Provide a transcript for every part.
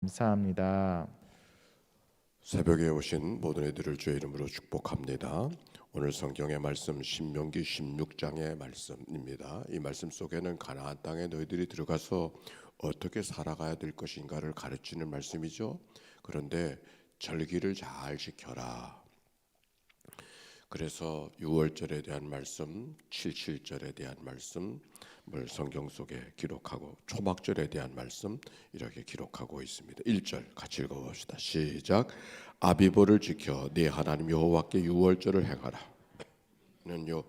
감사합니다. 새벽에 오신 모든 이들을 주의 이름으로 축복합니다. 오늘 성경의 말씀 신명기 16장의 말씀입니다. 이 말씀 속에는 가나안 땅에 너희들이 들어가서 어떻게 살아가야 될 것인가를 가르치는 말씀이죠. 그런데 절기를 잘 지켜라. 그래서 6월절에 대한 말씀, 77절에 대한 말씀을 성경 속에 기록하고 초막절에 대한 말씀 이렇게 기록하고 있습니다. 1절 같이 읽어봅시다. 시작. 아비보를 지켜 네 하나님 여호와께 6월절을 행하라. 는요,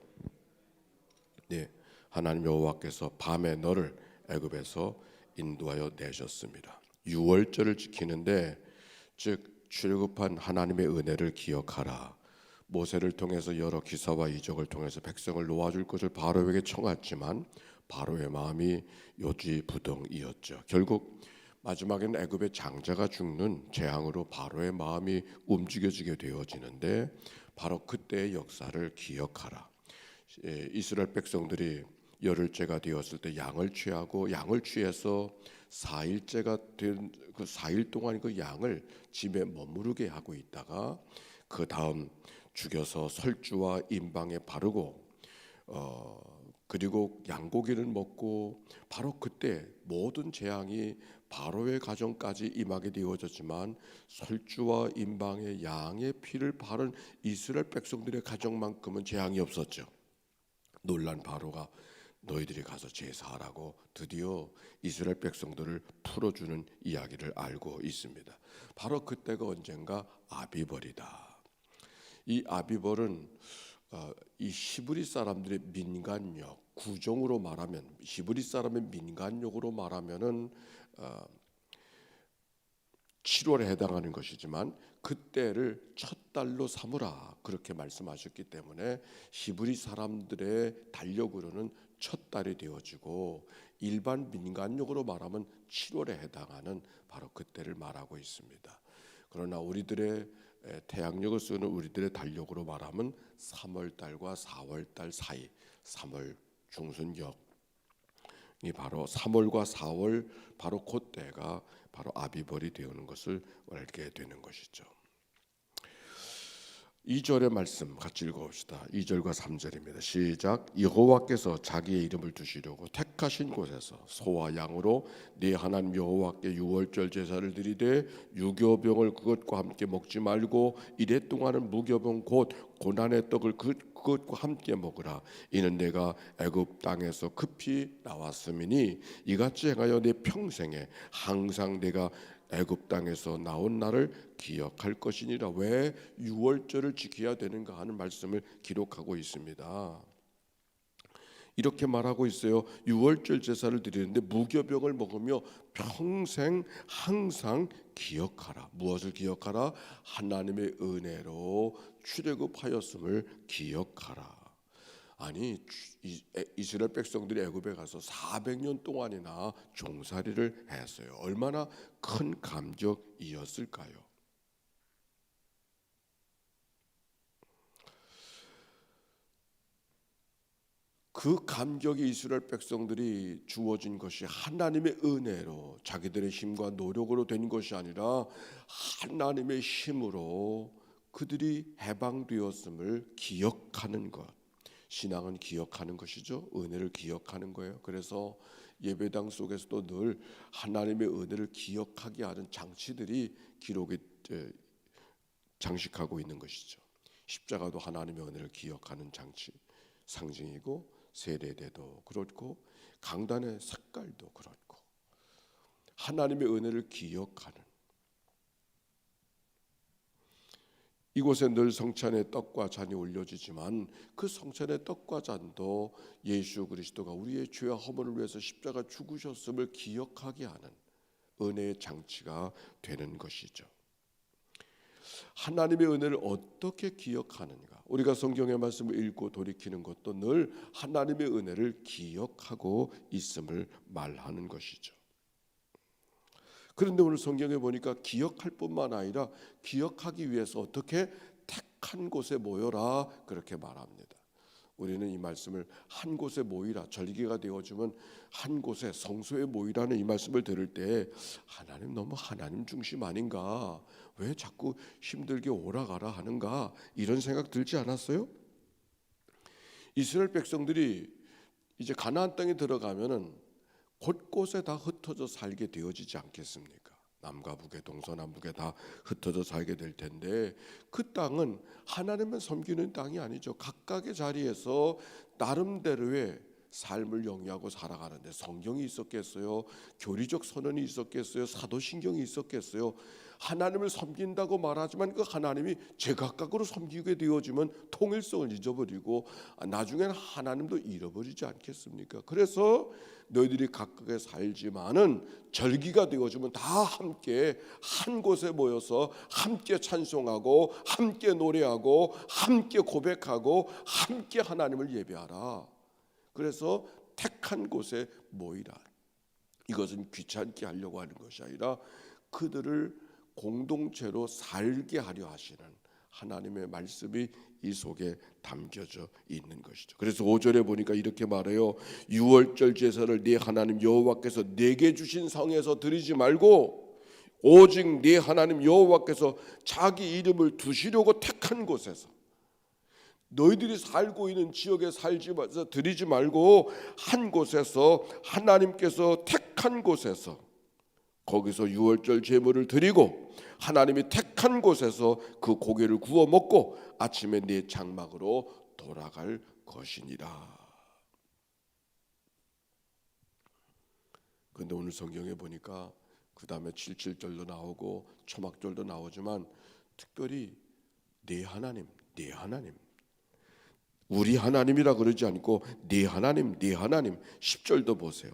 네 하나님 여호와께서 밤에 너를 애굽에서 인도하여 내셨습니다. 6월절을 지키는데 즉 출애굽한 하나님의 은혜를 기억하라. 모세를 통해서 여러 기사와 이적을 통해서 백성을 놓아줄 것을 바로에게 청했지만 바로의 마음이 요지부동이었죠. 결국 마지막에는 애굽의 장자가 죽는 재앙으로 바로의 마음이 움직여지게 되어지는데 바로 그때의 역사를 기억하라. 이스라엘 백성들이 열흘째가 되었을 때 양을 취하고 양을 취해서 4일째가 된 그 4일 동안 그 양을 집에 머무르게 하고 있다가 그 다음 죽여서 설주와 임방에 바르고 그리고 양고기를 먹고 바로 그때 모든 재앙이 바로의 가정까지 임하게 되어졌지만 설주와 임방의 양의 피를 바른 이스라엘 백성들의 가정만큼은 재앙이 없었죠. 놀란 바로가 너희들이 가서 제사하라고 드디어 이스라엘 백성들을 풀어주는 이야기를 알고 있습니다. 바로 그때가 언젠가 아비벌이다. 이 아비벌은 이 히브리 사람들의 민간력, 구정으로 말하면 히브리 사람의 민간력으로 말하면은 7월에 해당하는 것이지만 그때를 첫 달로 삼으라 그렇게 말씀하셨기 때문에 히브리 사람들의 달력으로는 첫 달이 되어지고 일반 민간력으로 말하면 7월에 해당하는 바로 그때를 말하고 있습니다. 그러나 우리들의 태양력을 쓰는 우리들의 달력으로 말하면 3월 달과 4월 달 사이 3월 중순경이 바로 3월과 4월 바로 그때가 바로 아비벌이 되는 것을 알게 되는 것이죠. 2절의 말씀 같이 읽어봅시다. 2절과 3절입니다. 시작. 여호와께서 자기의 이름을 두시려고 택하신 곳에서 소와 양으로 네 하나님 여호와께 유월절 제사를 드리되 유교병을 그것과 함께 먹지 말고 이래 동안은 무교병 곧 고난의 떡을 그것과 함께 먹으라. 이는 내가 애굽 땅에서 급히 나왔음이니 이같이 행하여 내 평생에 항상 내가 애굽 땅에서 나온 날을 기억할 것이니라. 왜 6월절을 지켜야 되는가 하는 말씀을 기록하고 있습니다. 이렇게 말하고 있어요. 6월절 제사를 드리는데 무교병을 먹으며 평생 항상 기억하라. 무엇을 기억하라? 하나님의 은혜로 출애굽하였음을 기억하라. 아니 이스라엘 백성들이 애굽에 가서 400년 동안이나 종살이를 했어요. 얼마나 큰 감격이었을까요? 그 감격이 이스라엘 백성들이 주어진 것이 하나님의 은혜로 자기들의 힘과 노력으로 된 것이 아니라 하나님의 힘으로 그들이 해방되었음을 기억하는 것. 신앙은 기억하는 것이죠. 은혜를 기억하는 거예요. 그래서 예배당 속에서도 늘 하나님의 은혜를 기억하게 하는 장치들이 기록에 장식하고 있는 것이죠. 십자가도 하나님의 은혜를 기억하는 장치 상징이고 세례대도 그렇고 강단의 색깔도 그렇고 하나님의 은혜를 기억하는 이곳에 늘 성찬의 떡과 잔이 올려지지만 그 성찬의 떡과 잔도 예수 그리스도가 우리의 죄와 허물을 위해서 십자가 죽으셨음을 기억하게 하는 은혜의 장치가 되는 것이죠. 하나님의 은혜를 어떻게 기억하는가? 우리가 성경의 말씀을 읽고 돌이키는 것도 늘 하나님의 은혜를 기억하고 있음을 말하는 것이죠. 그런데 오늘 성경에 보니까 기억할 뿐만 아니라 기억하기 위해서 어떻게 택한 곳에 모여라 그렇게 말합니다. 우리는 이 말씀을 한 곳에 모이라, 절기가 되어주면 한 곳에 성소에 모이라는 이 말씀을 들을 때 하나님 너무 하나님 중심 아닌가, 왜 자꾸 힘들게 오라가라 하는가, 이런 생각 들지 않았어요? 이스라엘 백성들이 이제 가나안 땅에 들어가면은 곳곳에 다 흩어져 살게 되어지지 않겠습니까? 남과 북에, 동서남북에 다 흩어져 살게 될 텐데, 그 땅은 하나님만 섬기는 땅이 아니죠. 각각의 자리에서 나름대로의 삶을 영위하고 살아가는데 성경이 있었겠어요? 교리적 선언이 있었겠어요? 사도신경이 있었겠어요? 하나님을 섬긴다고 말하지만 그 하나님이 제각각으로 섬기게 되어지면 통일성을 잊어버리고 나중에는 하나님도 잃어버리지 않겠습니까? 그래서 너희들이 각각에 살지만은 절기가 되어지면 다 함께 한 곳에 모여서 함께 찬송하고 함께 노래하고 함께 고백하고 함께 하나님을 예배하라. 그래서 택한 곳에 모이라. 이것은 귀찮게 하려고 하는 것이 아니라 그들을 공동체로 살게 하려 하시는 하나님의 말씀이 이 속에 담겨져 있는 것이죠. 그래서 5절에 보니까 이렇게 말해요. 유월절 제사를 네 하나님 여호와께서 내게 주신 성에서 드리지 말고 오직 네 하나님 여호와께서 자기 이름을 두시려고 택한 곳에서, 너희들이 살고 있는 지역에 살지 말서 드리지 말고 한 곳에서, 하나님께서 택한 곳에서, 거기서 유월절 제물을 드리고 하나님이 택한 곳에서 그 고기를 구워 먹고 아침에 네 장막으로 돌아갈 것이니라. 그런데 오늘 성경에 보니까 그 다음에 77절도 나오고 초막절도 나오지만 특별히 네 하나님, 네 하나님, 우리 하나님이라 그러지 않고 네 하나님, 네 하나님. 10절도 보세요.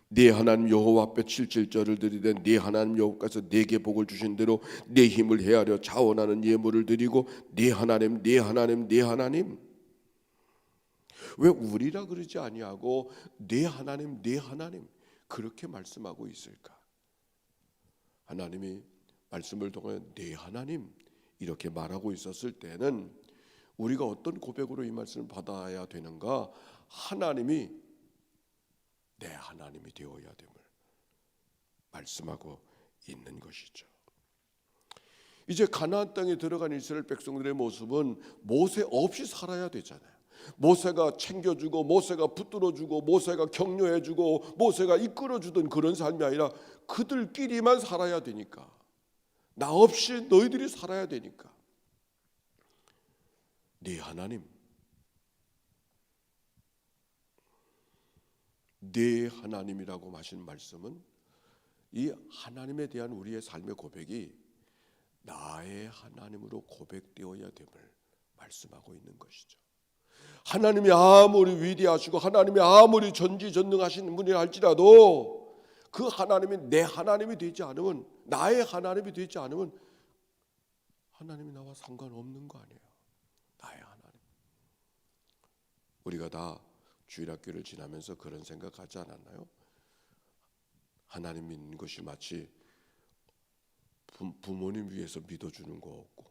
네 하나님 여호와 앞에 77절을 드리되 네 하나님 여호와께서 네게 복을 주신 대로 네 힘을 헤아려 자원하는 예물을 드리고 네 하나님, 네 하나님, 네 하나님. 왜 우리라 그러지 아니하고 네 하나님, 네 하나님 그렇게 말씀하고 있을까? 하나님이 말씀을 통해 네 하나님 이렇게 말하고 있었을 때는 우리가 어떤 고백으로 이 말씀을 받아야 되는가? 하나님이 내 하나님이 되어야 됨을 말씀하고 있는 것이죠. 이제 가나안 땅에 들어간 이스라엘 백성들의 모습은 모세 없이 살아야 되잖아요. 모세가 챙겨주고 모세가 붙들어주고 모세가 격려해주고 모세가 이끌어주던 그런 삶이 아니라 그들끼리만 살아야 되니까, 나 없이 너희들이 살아야 되니까 네 하나님, 네 하나님이라고 하신 말씀은 이 하나님에 대한 우리의 삶의 고백이 나의 하나님으로 고백되어야 됨을 말씀하고 있는 것이죠. 하나님이 아무리 위대하시고 하나님이 아무리 전지전능하신 분이라 할지라도 그 하나님이 내 하나님이 되지 않으면, 나의 하나님이 되지 않으면 하나님이 나와 상관없는 거 아니에요. 나의 하나님. 우리가 다 주일학교를 지나면서 그런 생각하지 않았나요? 하나님 믿는 것이 마치 부모님 위해서 믿어주는 거 없고,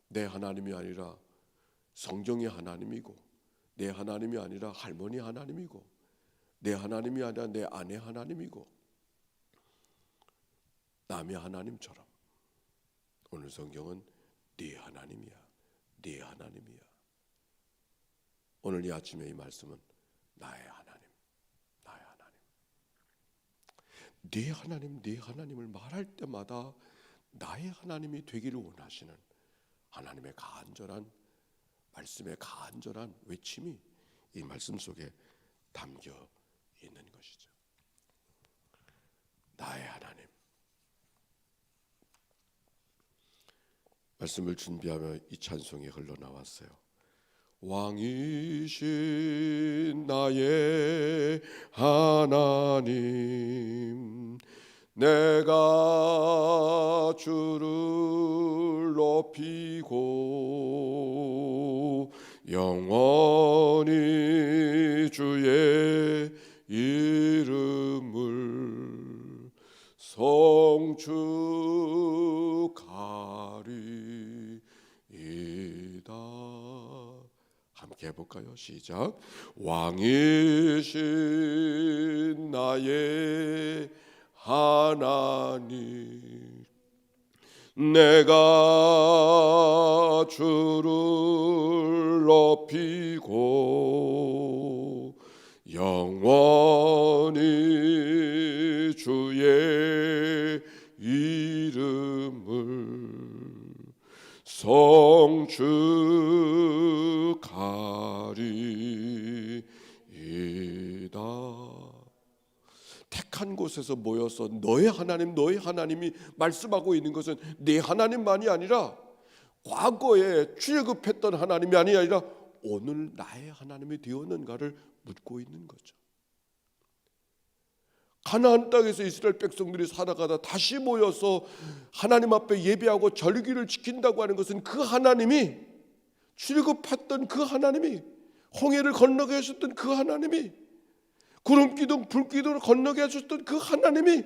내 하나님이 아니라 성경의 하나님이고, 내 하나님이 아니라 할머니 하나님이고, 내 하나님이 아니라 내 아내 하나님이고, 남의 하나님처럼 오늘 성경은 네 하나님이야, 네 하나님이야. 오늘 이 아침에 이 말씀은 나의 하나님, 나의 하나님. 네 하나님, 네 하나님을 말할 때마다 나의 하나님이 되기를 원하시는 하나님의 간절한 말씀의 간절한 외침이 이 말씀 속에 담겨 있는 것이죠. 나의 하나님. 말씀을 준비하며 이 찬송이 흘러나왔어요. 왕이신 나의 하나님, 내가 주를 높이고 영원히 주의 이름을 성축하리. 해볼까요? 시작. 왕이신 나의 하나님, 내가 주를 높이고 영원히 주의 이름을 성축하리이다. 택한 곳에서 모여서 너의 하나님, 너의 하나님이 말씀하고 있는 것은 내 하나님만이 아니라 과거에 출애굽했던 하나님이 아니라 오늘 나의 하나님이 되었는가를 묻고 있는 거죠. 가나안 땅에서 이스라엘 백성들이 살아가다 다시 모여서 하나님 앞에 예배하고 절기를 지킨다고 하는 것은 그 하나님이, 출애굽했던 그 하나님이, 홍해를 건너게 하셨던 그 하나님이, 구름기둥 불기둥을 건너게 하셨던 그 하나님이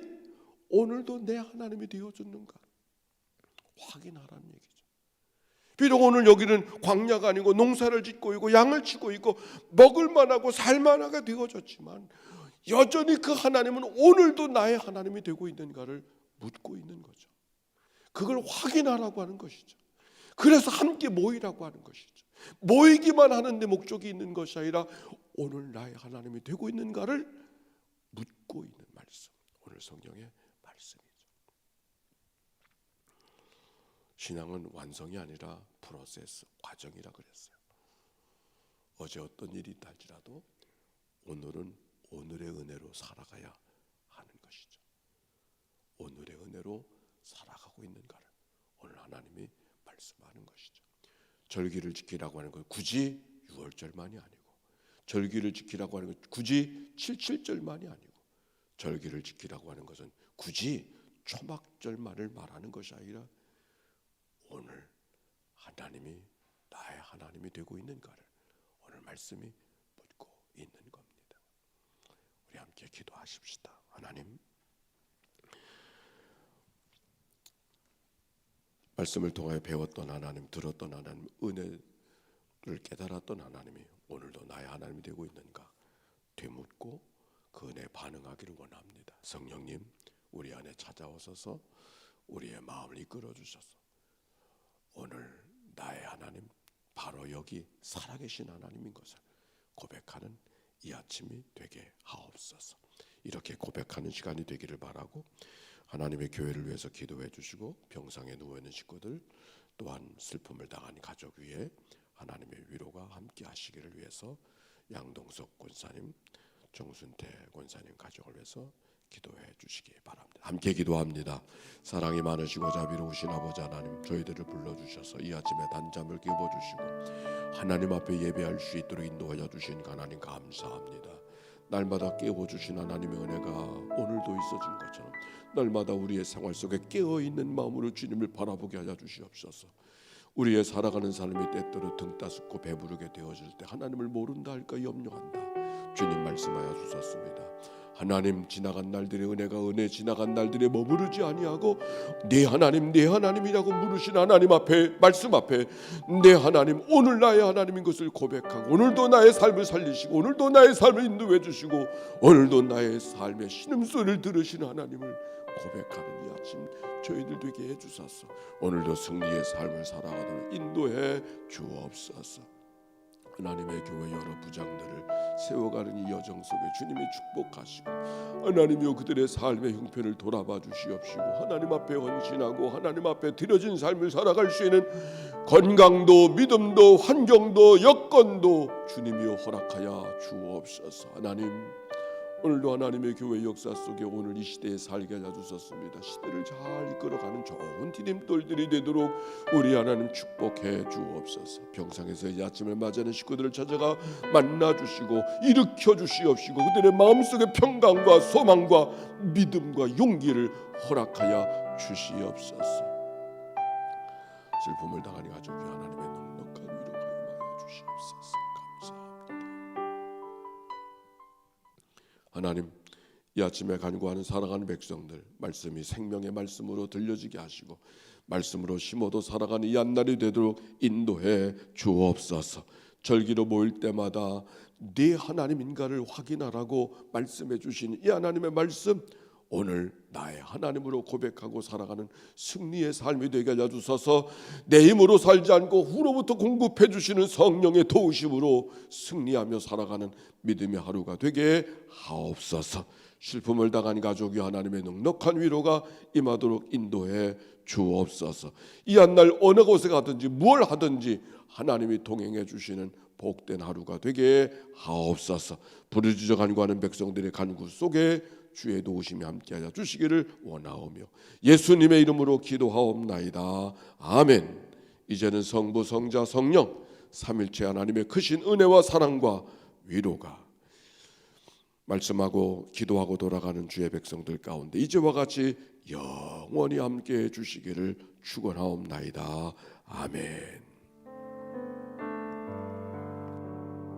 오늘도 내 하나님이 되어줬는가 확인하라는 얘기죠. 비록 오늘 여기는 광야가 아니고 농사를 짓고 있고 양을 치고 있고 먹을 만하고 살 만하게 되어졌지만 여전히 그 하나님은 오늘도 나의 하나님이 되고 있는가를 묻고 있는 거죠. 그걸 확인하라고 하는 것이죠. 그래서 함께 모이라고 하는 것이죠. 모이기만 하는 데 목적이 있는 것이 아니라 오늘 나의 하나님이 되고 있는가를 묻고 있는 말씀, 오늘 성경의 말씀이죠. 신앙은 완성이 아니라 프로세스, 과정이라 그랬어요. 어제 어떤 일이 있다 할지라도 오늘은 오늘의 은혜로 살아가야 하는 것이죠. 오늘의 은혜로 살아가고 있는가를 오늘 하나님이 말씀하는 것이죠. 절기를 지키라고 하는 건 굳이 6월절만이 아니고, 절기를 지키라고 하는 건 굳이 77절만이 아니고, 절기를 지키라고 하는 것은 굳이 초막절만을 말하는 것이 아니라 오늘 하나님이 나의 하나님이 되고 있는가를 오늘 말씀이 묻고 있는 겁니다. 우리 함께 기도하십시다. 하나님, 말씀을 통하여 배웠던 하나님, 들었던 하나님, 은혜를 깨달았던 하나님이 오늘도 나의 하나님이 되고 있는가 되묻고 그 은혜에 반응하기를 원합니다. 성령님, 우리 안에 찾아오셔서 우리의 마음을 이끌어 주셔서 오늘 나의 하나님, 바로 여기 살아계신 하나님인 것을 고백하는 이 아침이 되게 하옵소서. 이렇게 고백하는 시간이 되기를 바라고, 하나님의 교회를 위해서 기도해 주시고 병상에 누워있는 식구들, 또한 슬픔을 당한 가족 위에 하나님의 위로가 함께 하시기를 위해서 양동석 권사님, 정순태 권사님 가족을 위해서 기도해 주시기 바랍니다. 함께 기도합니다. 사랑이 많으시고 자비로우신 아버지 하나님, 저희들을 불러주셔서 이 아침에 단잠을 깨워주시고 하나님 앞에 예배할 수 있도록 인도하여 주신 하나님 감사합니다. 날마다 깨워주신 하나님의 은혜가 오늘도 있어진 것처럼 날마다 우리의 생활 속에 깨어있는 마음으로 주님을 바라보게 하여 주시옵소서. 우리의 살아가는 삶이 때때로 등 따숩고 배부르게 되어질 때 하나님을 모른다 할까 염려한다. 주님 말씀하여 주셨습니다. 하나님, 지나간 날들의 은혜가 은혜 지나간 날들에 머무르지 아니하고 내 하나님, 내 하나님이라고 물으신 하나님 앞에, 말씀 앞에 내 하나님, 오늘 나의 하나님인 것을 고백하고 오늘도 나의 삶을 살리시고 오늘도 나의 삶을 인도해 주시고 오늘도 나의 삶의 신음소리를 들으시는 하나님을 고백하는 이 아침 저희들 되게 해주소서. 오늘도 승리의 삶을 살아가도록 인도해 주옵소서. 하나님의 교회 여러 부장들을 세워가는 이 여정 속에 주님이 축복하시고 하나님이여 그들의 삶의 형편을 돌아봐 주시옵시고 하나님 앞에 헌신하고 하나님 앞에 드려진 삶을 살아갈 수 있는 건강도 믿음도 환경도 여건도 주님이여 허락하여 주옵소서. 하나님, 오늘도 하나님의 교회 역사 속에 오늘 이 시대에 살게 하여 주셨습니다. 시대를 잘 이끌어가는 좋은 디딤돌들이 되도록 우리 하나님 축복해 주옵소서. 병상에서 이 아침을 맞이하는 식구들을 찾아가 만나주시고 일으켜 주시옵시고 그들의 마음속에 평강과 소망과 믿음과 용기를 허락하여 주시옵소서. 슬픔을 당하니 가족이 하나님의 넉넉한 위로가 임하여 주시옵소서. 하나님, 이 아침에 간구하는 살아가는 백성들 말씀이 생명의 말씀으로 들려지게 하시고 말씀으로 심어도 살아가는 이 한날이 되도록 인도해 주옵소서. 절기로 모일 때마다 네 하나님인가를 확인하라고 말씀해 주신 이 하나님의 말씀, 오늘 나의 하나님으로 고백하고 살아가는 승리의 삶이 되게 알려주셔서 내 힘으로 살지 않고 후로부터 공급해 주시는 성령의 도우심으로 승리하며 살아가는 믿음의 하루가 되게 하옵소서. 슬픔을 당한 가족이 하나님의 넉넉한 위로가 임하도록 인도해 주옵소서. 이 한 날 어느 곳에 가든지 뭘 하든지 하나님이 동행해 주시는 복된 하루가 되게 하옵소서. 부르짖어 간구하는 백성들의 간구 속에 주의 도우심이 함께하여 주시기를 원하오며 예수님의 이름으로 기도하옵나이다. 아멘. 이제는 성부, 성자, 성령 삼일체 하나님의 크신 은혜와 사랑과 위로가 말씀하고 기도하고 돌아가는 주의 백성들 가운데 이제와 같이 영원히 함께해 주시기를 축원하옵나이다. 아멘.